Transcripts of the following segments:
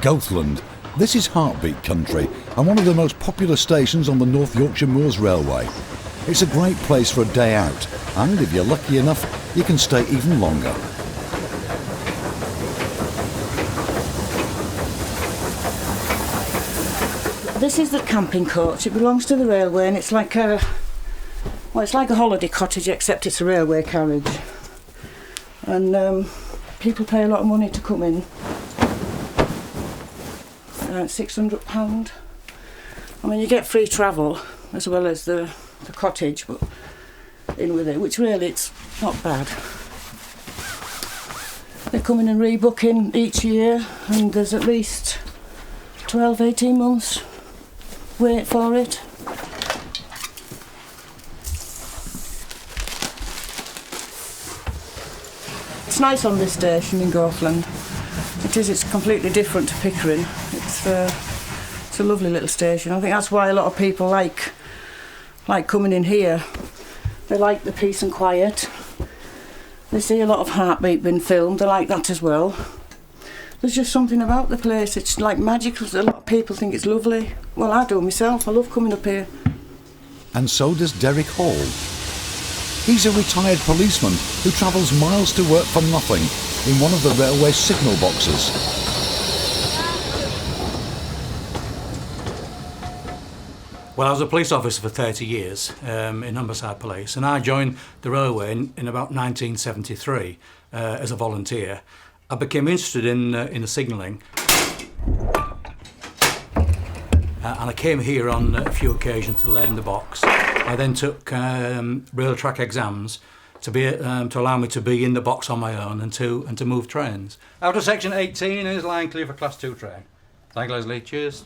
Goathland. This is heartbeat country and one of the most popular stations on the North Yorkshire Moors Railway. It's a great place for a day out, and if you're lucky enough, you can stay even longer. This is the camping coach. It belongs to the railway, and it's like a holiday cottage, except it's a railway carriage. And people pay a lot of money to come in. £600. I mean, you get free travel as well as the cottage, but in with it, which really it's not bad. They come in and rebook in each year, and there's at least 12-18 months wait for it. It's nice on this station in Goathland. It's completely different to Pickering. It's a lovely little station. I think that's why a lot of people like coming in here. They like the peace and quiet. They see a lot of Heartbeat being filmed. They like that as well. There's just something about the place. It's like magical. A lot of people think it's lovely. Well, I do myself. I love coming up here. And so does Derek Hall. He's a retired policeman who travels miles to work for nothing in one of the railway signal boxes. Well, I was a police officer for 30 years in Humberside Police, and I joined the railway in about 1973 as a volunteer. I became interested in the signalling, and I came here on a few occasions to learn the box. I then took rail track exams to allow me to be in the box on my own and to move trains. Out of section 18 is line clear for class 2 train. Thank you, Leslie. Cheers.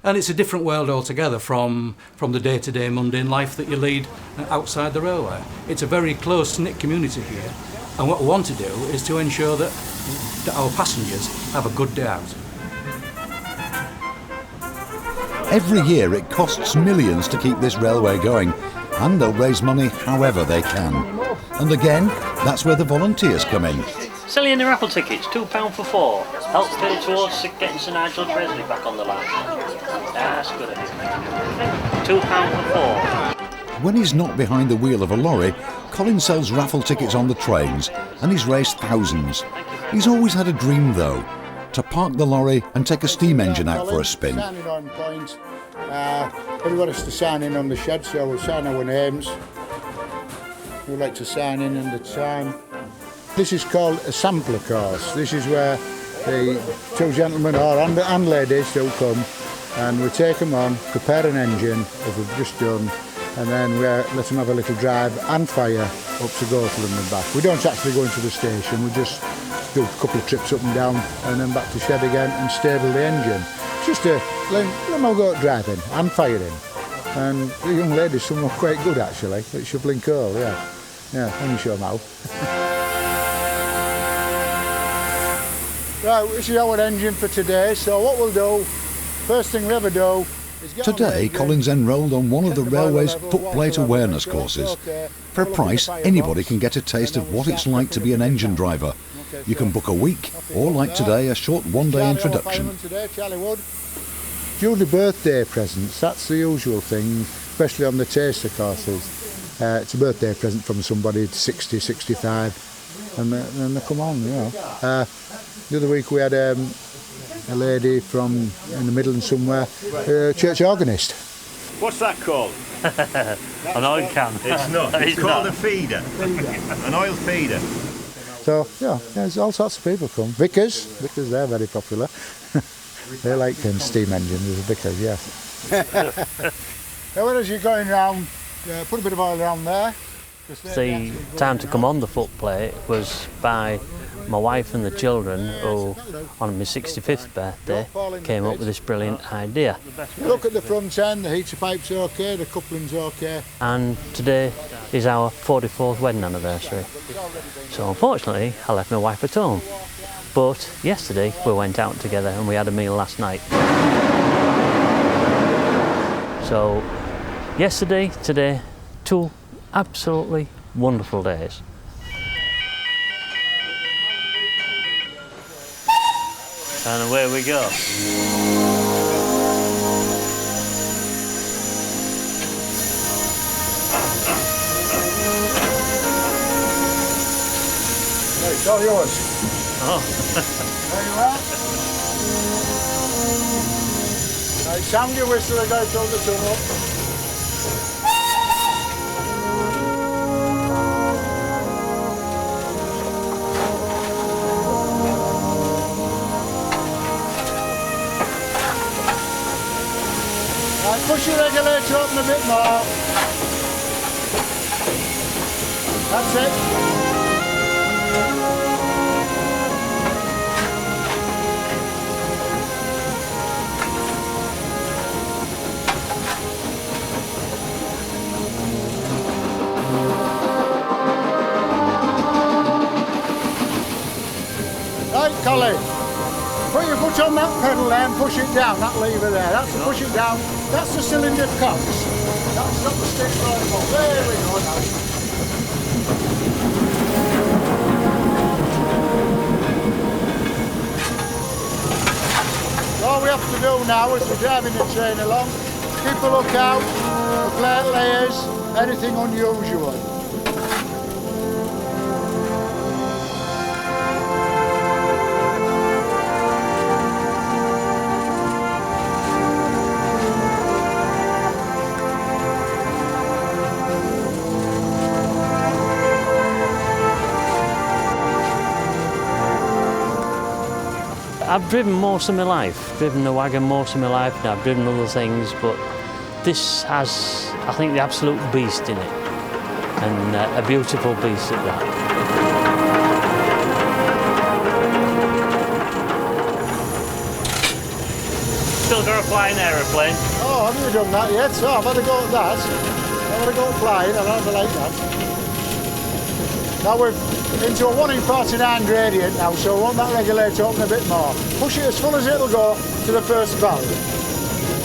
And it's a different world altogether from the day-to-day mundane life that you lead outside the railway. It's a very close-knit community here, and what we want to do is to ensure that our passengers have a good day out. Every year it costs millions to keep this railway going, and they'll raise money however they can. And again, that's where the volunteers come in. Selling in the raffle tickets, £2 for 4. Helps pay towards getting Sir Nigel Gresley back on the line. That's good. £2 for 4. When he's not behind the wheel of a lorry, Colin sells raffle tickets on the trains, and he's raised thousands. He's always had a dream, though, to park the lorry and take a steam engine out for a spin. Signing on point. Everybody has to sign in on the shed, so we'll sign our names. We'd like to sign in the time. This is called a sampler course. This is where the two gentlemen and ladies do come, and we take them on, prepare an engine, as we've just done, and then we let them have a little drive and fire up to Goathland and back. We don't actually go into the station, we just do a couple of trips up and down and then back to shed again and stable the engine. Just to let them all go driving and firing. And the young ladies, some were quite good actually at shoveling coal, yeah. Yeah, let me show them how. Right, this is our engine for today, so what we'll do, first thing we ever do is get Today, Colin's enrolled on one of the railway's footplate awareness courses. For a price, anybody can get a taste of what it's like to be an engine driver. You can book a week, or like today, a short one-day introduction. Usually birthday presents, that's the usual thing, especially on the taster courses. It's a birthday present from somebody, 60, 65, and then they come on, you know. The other week we had a lady from in the Midlands somewhere, a church organist. What's that called? An oil can. It's not. It's called a feeder. An oil feeder. So, yeah, there's all sorts of people come. Vicars, they're very popular. They like steam engines as vicars, yeah. Now, as you're going round, put a bit of oil around there. The time to come on the footplate was by my wife and the children who, on my 65th birthday, came up with this brilliant idea. Look at the front end, the heater pipe's okay, the coupling's okay. And today is our 44th wedding anniversary. So unfortunately, I left my wife at home. But yesterday we went out together and we had a meal last night. So yesterday, today, 2 absolutely wonderful days. And away we go. It's all yours. Oh. There you are. Right, sound your whistle and go through the tunnel. Right, push your regulator open a bit more. That's it. Right, Colin, put your foot on that pedal there and push it down, that lever there. That's to push it down. That's the cylinder cocks. That's not the stick right on. There we go now. All we have to do now as we're driving the train along, keep a lookout for plate layers, anything unusual. I've driven most of my life, driven the wagon most of my life, and I've driven other things, but this has, I think, the absolute beast in it, and a beautiful beast at that. Still got to fly an aeroplane? Oh, haven't you done that yet? So I've had to go at that. I've had to go flying, I'll have to like that. Now we're into a 1 in 49 gradient now, so we want that regulator open a bit more. Push it as full as it'll go to the first valve.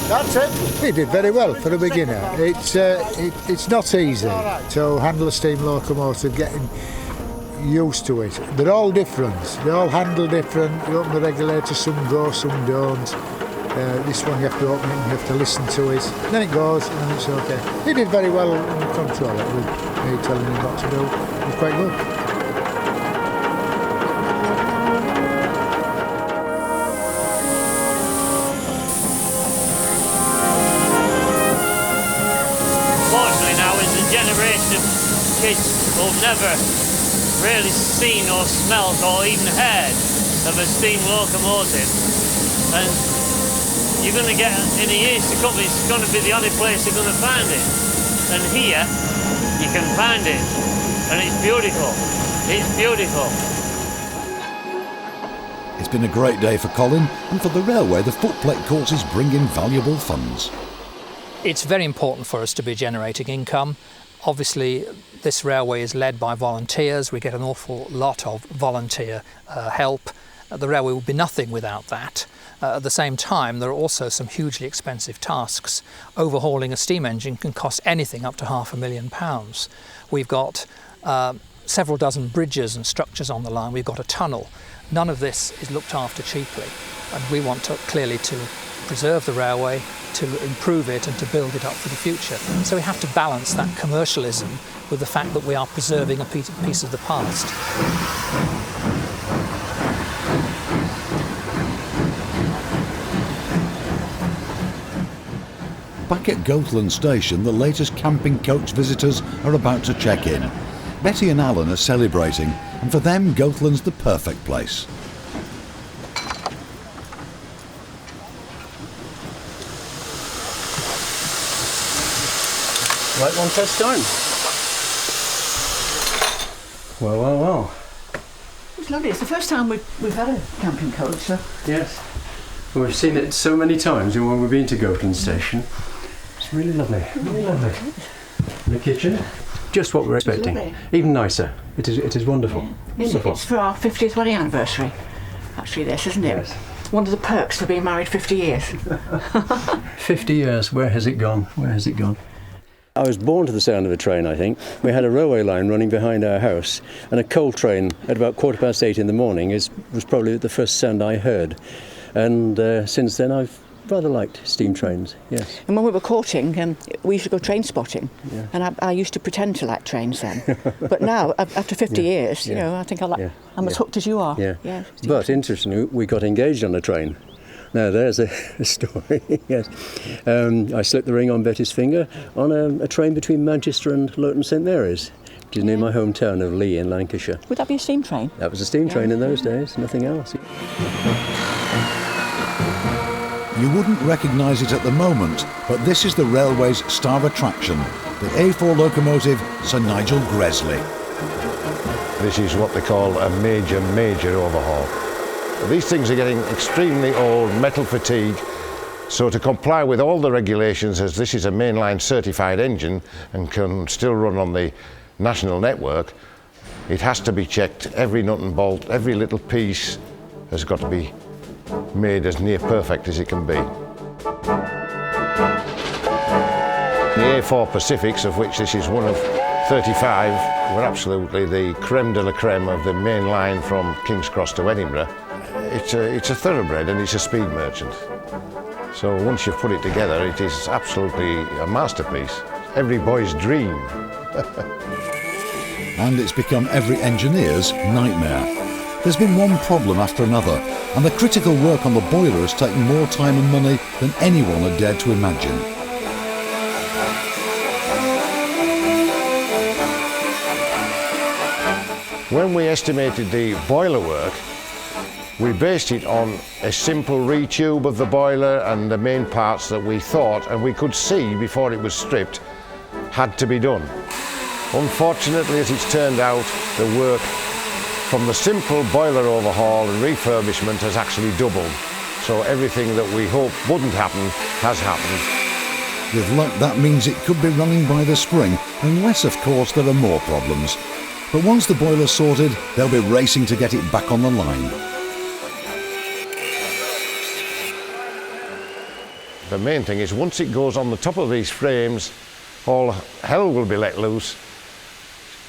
That's it. He did very well for a beginner. It's not easy to handle a steam locomotive, getting used to it. They're all different. They all handle different. You open the regulator, some go, some don't. This one you have to open it and you have to listen to it. Then it goes and it's okay. He did very well in the control it with me telling him what to do. It was quite good. Fortunately now is a generation of kids who've never really seen or smelt or even heard of a steam locomotive. And you're going to get, in the years to come, it's going to be the only place you're going to find it. And here, you can find it. And it's beautiful. It's beautiful. It's been a great day for Colin, and for the railway, the footplate courses bring in valuable funds. It's very important for us to be generating income. Obviously, this railway is led by volunteers. We get an awful lot of volunteer help. The railway would be nothing without that. At the same time, there are also some hugely expensive tasks. Overhauling a steam engine can cost anything up to £500,000. We've got several dozen bridges and structures on the line. We've got a tunnel. None of this is looked after cheaply, and we want to clearly to preserve the railway, to improve it and to build it up for the future. So we have to balance that commercialism with the fact that we are preserving a piece of the past. Back at Goathland Station, the latest camping coach visitors are about to check in. Betty and Alan are celebrating, and for them, Goathland's the perfect place. Right one first time. Well, well, well. It's lovely. It's the first time we've had a camping coach, so. Yes. Well, we've seen it so many times when we've been to Goathland Station. It's really lovely. Really lovely. The kitchen, just what we're expecting. Lovely. Even nicer. It is wonderful. Yeah. Wonderful. It's for our 50th wedding anniversary, actually, this, isn't it? Yes. One of the perks for being married 50 years. 50 years. Where has it gone? Where has it gone? I was born to the sound of a train, I think. We had a railway line running behind our house, and a coal train at about 8:15 in the morning was probably the first sound I heard. And since then I've rather liked steam trains, yes. And when we were courting, we used to go train spotting, Yeah. and I used to pretend to like trains then. But now, after 50 years, you know, I think I'm as hooked as you are. Yeah. But interestingly, we got engaged on a train. Now there's a story, yes. I slipped the ring on Betty's finger on a train between Manchester and Loughton St Mary's, which is near my hometown of Lee in Lancashire. Would that be a steam train? That was a steam train in those days, nothing else. You wouldn't recognise it at the moment, but this is the railway's star attraction, the A4 locomotive Sir Nigel Gresley. This is what they call a major overhaul. These things are getting extremely old, metal fatigue, so to comply with all the regulations, as this is a mainline certified engine and can still run on the national network, it has to be checked. Every nut and bolt, every little piece has got to be made as near perfect as it can be. The A4 Pacifics, of which this is one of 35, were absolutely the creme de la creme of the main line from King's Cross to Edinburgh. It's a thoroughbred and it's a speed merchant. So once you've put it together, it is absolutely a masterpiece. Every boy's dream. And it's become every engineer's nightmare. There's been one problem after another, and the critical work on the boiler has taken more time and money than anyone had dared to imagine. When we estimated the boiler work, we based it on a simple retube of the boiler and the main parts that we thought, and we could see before it was stripped, had to be done. Unfortunately, as it's turned out, the work from the simple boiler overhaul and refurbishment has actually doubled. So everything that we hoped wouldn't happen has happened. With luck, that means it could be running by the spring, unless, of course, there are more problems. But once the boiler's sorted, they'll be racing to get it back on the line. The main thing is once it goes on the top of these frames, all hell will be let loose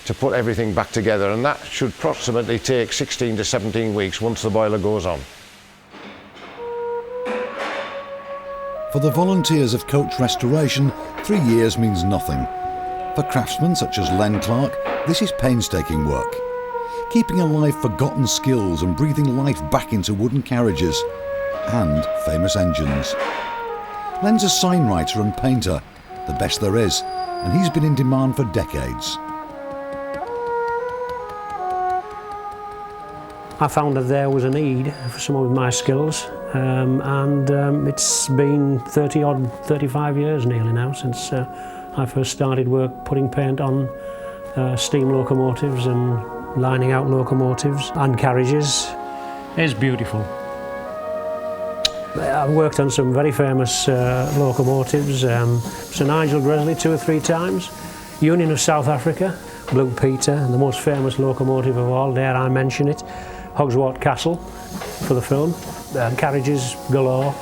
to put everything back together, and that should approximately take 16 to 17 weeks once the boiler goes on. For the volunteers of coach restoration, 3 years means nothing. For craftsmen such as Len Clark, this is painstaking work. Keeping alive forgotten skills and breathing life back into wooden carriages and famous engines. Len's a sign writer and painter, the best there is, and he's been in demand for decades. I found that there was a need for some of my skills, and it's been 35 years nearly now since I first started putting paint on steam locomotives and lining out locomotives and carriages. It's beautiful. I've worked on some very famous locomotives, Sir Nigel Gresley 2 or 3 times, Union of South Africa, Blue Peter, and the most famous locomotive of all, dare I mention it, Hogswart Castle for the film, carriages galore.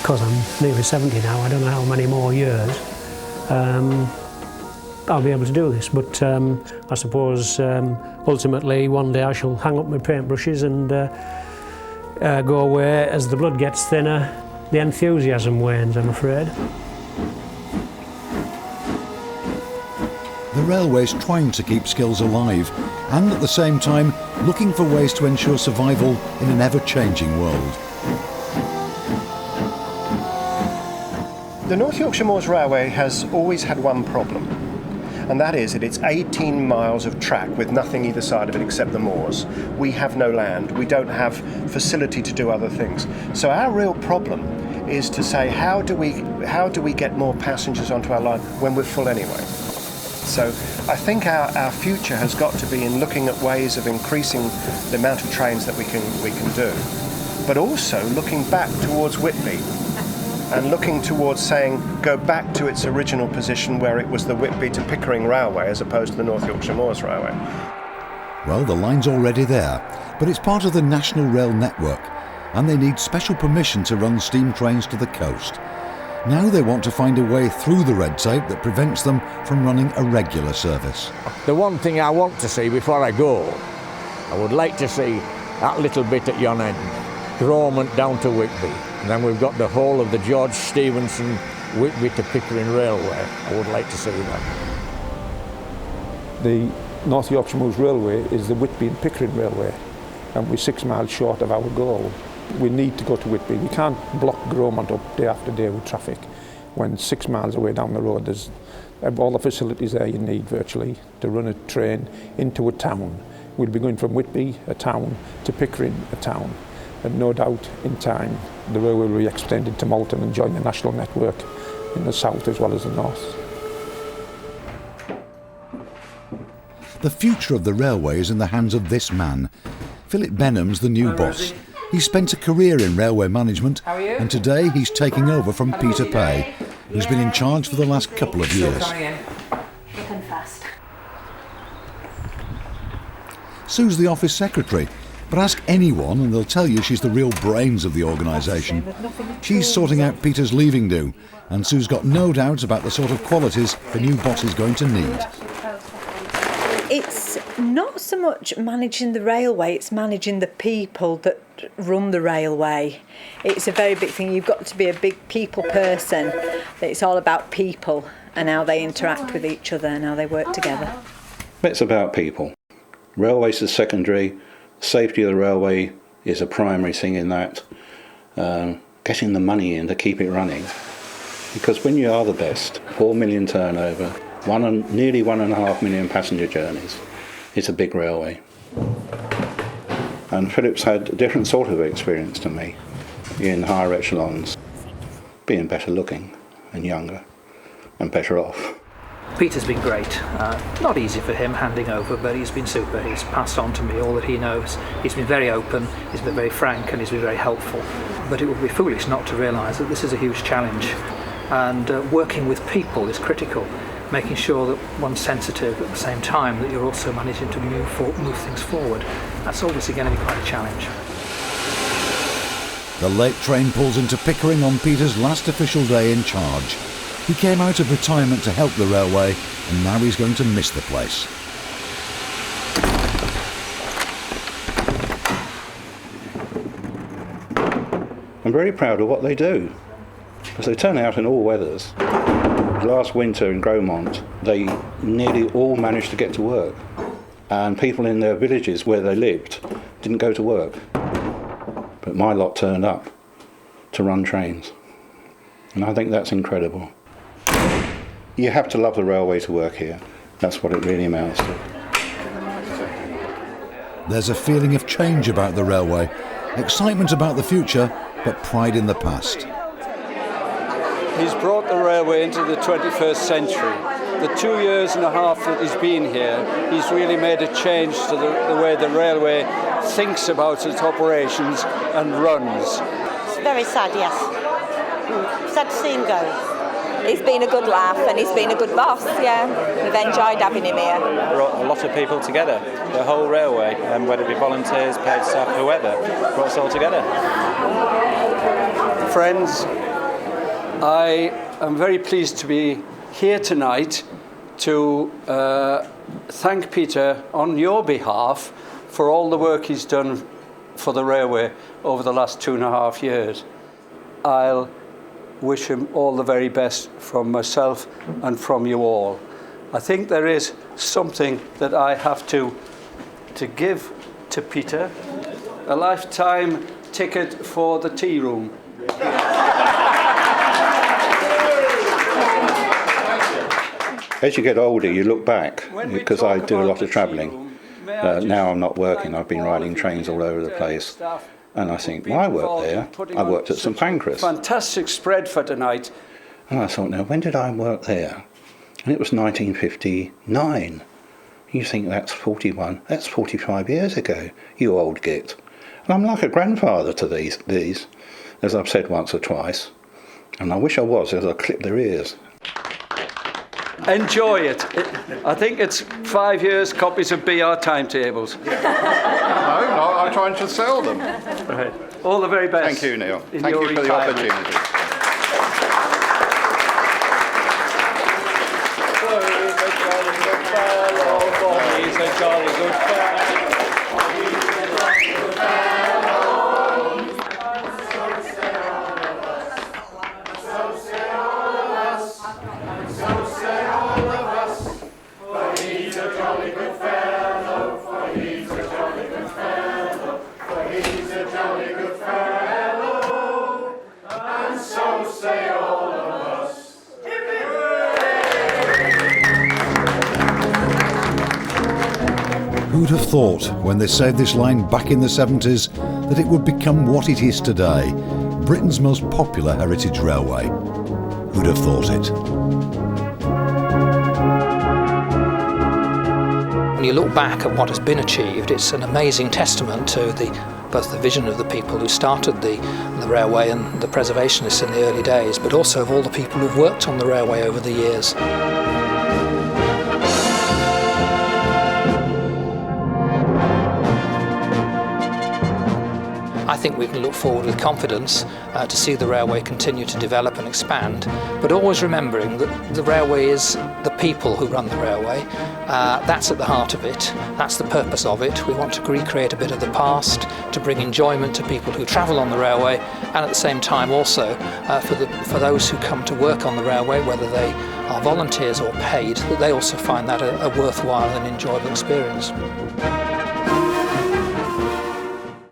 Because I'm nearly 70 now, I don't know how many more years I'll be able to do this, but I suppose ultimately one day I shall hang up my paintbrushes and go away. As the blood gets thinner, the enthusiasm wanes, I'm afraid. The railway's trying to keep skills alive and at the same time looking for ways to ensure survival in an ever-changing world. The North Yorkshire Moors Railway has always had one problem, and that is that it's 18 miles of track with nothing either side of it except the moors. We have no land, we don't have facility to do other things. So our real problem is to say, how do we get more passengers onto our line when we're full anyway? So I think our future has got to be in looking at ways of increasing the amount of trains that we can do, but also looking back towards Whitby and looking towards saying, go back to its original position where it was the Whitby to Pickering Railway as opposed to the North Yorkshire Moors Railway. Well, the line's already there, but it's part of the National Rail Network. and they need special permission to run steam trains to the coast. Now they want to find a way through the red tape that prevents them from running a regular service. The one thing I want to see before I go, I would like to see that little bit at yon end, Gromont down to Whitby. And then we've got the whole of the George Stephenson Whitby to Pickering Railway. I would like to see that. The North Yorkshire Moors Railway is the Whitby and Pickering Railway, and we're 6 miles short of our goal. We need to go to Whitby. We can't block Gromont up day after day with traffic when 6 miles away down the road there's all the facilities there you need virtually to run a train into a town. We'll be going from Whitby, a town, to Pickering, a town. And no doubt in time the railway will be extended to Malton and join the national network in the south as well as the north. The future of the railway is in the hands of this man. Philip Benham's the new boss. He spent a career in railway management, and today he's taking over from Peter Pay, who's been in charge for the last couple of years. Sue's the office secretary, but ask anyone and they'll tell you she's the real brains of the organisation. She's sorting out Peter's leaving do, and Sue's got no doubt about the sort of qualities the new boss is going to need. It's not so much managing the railway, it's managing the people that run the railway. It's a very big thing. You've got to be a big people person. It's all about people and how they interact with each other and how they work together. It's about people. Railways is secondary. Safety of the railway is a primary thing in that. Getting the money in to keep it running. Because when you are the best, 4 million turnover, nearly 1.5 million passenger journeys, it's a big railway. And Philip's had a different sort of experience to me in higher echelons, being better looking and younger and better off. Peter's been great. Not easy for him handing over, but he's been super. He's passed on to me all that he knows. He's been very open, he's been very frank, and he's been very helpful. But it would be foolish not to realise that this is a huge challenge, and working with people is critical. Making sure that one's sensitive at the same time that you're also managing to move things forward. That's obviously going to be quite a challenge. The late train pulls into Pickering on Peter's last official day in charge. He came out of retirement to help the railway, and now he's going to miss the place. I'm very proud of what they do, because they turn out in all weathers. Last winter in Gromont, they nearly all managed to get to work, and people in their villages where they lived didn't go to work. But my lot turned up to run trains, and I think that's incredible. You have to love the railway to work here. That's what it really amounts to. There's a feeling of change about the railway, excitement about the future, but pride in the past. He's brought the railway into the 21st century. The 2.5 years that he's been here, he's really made a change to the way the railway thinks about its operations and runs. It's very sad, yes. Sad to see him go. He's been a good laugh and he's been a good boss, yeah. We've enjoyed having him here. Brought a lot of people together, the whole railway, and whether it be volunteers, paid staff, whoever, brought us all together. Friends, I am very pleased to be here tonight to thank Peter on your behalf for all the work he's done for the railway over the last 2.5 years. I'll wish him all the very best from myself and from you all. I think there is something that I have to give to Peter, a lifetime ticket for the tea room. As you get older, you look back, because I do a lot of travelling. Now I'm not working, I've been riding trains all over the place. And I think, well, I worked there. I worked at St Pancras. Fantastic spread for tonight. And I thought, now, when did I work there? And it was 1959. You think that's 45 years ago, you old git. And I'm like a grandfather to these, as I've said once or twice. And I wish I was, as I clip their ears. Enjoy it. I think it's 5 years copies of BR timetables. No, I'm trying to sell them. Right. All the very best. Thank you, Neil. In Thank your you for retirement. the opportunity. He's a jolly good fellow. Who'd have thought, when they said this line back in the 70s, that it would become what it is today, Britain's most popular heritage railway? Who'd have thought it? When you look back at what has been achieved, it's an amazing testament to both the vision of the people who started the railway and the preservationists in the early days, but also of all the people who've worked on the railway over the years. I think we can look forward with confidence to see the railway continue to develop and expand, but always remembering that the railway is the people who run the railway. That's at the heart of it. That's the purpose of it. We want to recreate a bit of the past, to bring enjoyment to people who travel on the railway, and at the same time also for those who come to work on the railway, whether they are volunteers or paid, that they also find that a worthwhile and enjoyable experience.